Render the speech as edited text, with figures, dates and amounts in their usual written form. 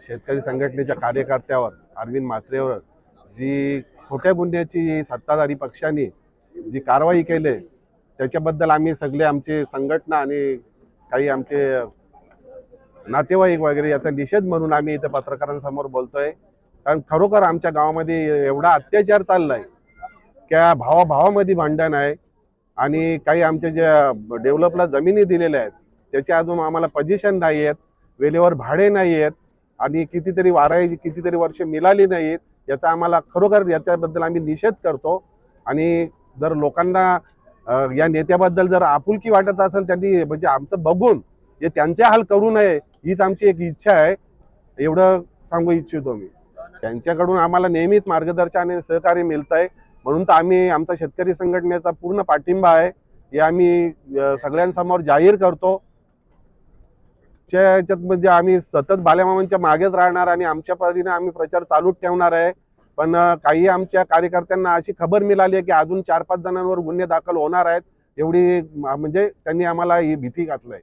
शेतकरी संघटनेच्या कार्यकर्त्यावर अरविंद म्हात्रेवर जी खोट्या गुन्ह्याची सत्ताधारी पक्षाने जी कारवाई केली त्याच्याबद्दल आम्ही सगळे आमचे संघटना आणि काही आमचे नातेवाईक वगैरे याचा निषेध म्हणून आम्ही इथे पत्रकारांसमोर बोलतोय। कारण खरोखर आमच्या गावामध्ये एवढा अत्याचार चाललाय त्या भावाभावामध्ये भांडण आहे आणि काही आमच्या ज्या डेव्हलपला जमिनी दिलेल्या आहेत त्याच्या अजून आम्हाला पोझिशन नाही आहेत, वेळेवर भाडे नाही आहेत आणि कितीतरी वर्ष मिळाली नाहीत। याचा आम्हाला खरोखर याच्याबद्दल आम्ही निषेध करतो आणि जर लोकांना या नेत्याबद्दल जर आपुलकी वाटत असेल त्यांनी म्हणजे आमचं बघून जे त्यांचे हाल करू नये हीच आमची एक इच्छा आहे, एवढं सांगू इच्छितो मी। त्यांच्याकडून आम्हाला नेहमीच मार्गदर्शन आणि सहकार्य मिळत आहे, म्हणून तर आम्ही आमचा शेतकरी संघटनेचा पूर्ण पाठिंबा आहे हे आम्ही सगळ्यांसमोर जाहीर करतो। याच्यात म्हणजे आम्ही सतत बालेमामांच्या मागेच राहणार आणि आमच्या परीने आम्ही प्रचार चालूच ठेवणार आहे। पण काही आमच्या कार्यकर्त्यांना अशी खबर मिळाली आहे की अजून 4-5 जणांवर गुन्हे दाखल होणार आहेत, एवढी म्हणजे त्यांनी आम्हाला ही भीती घातली आहे।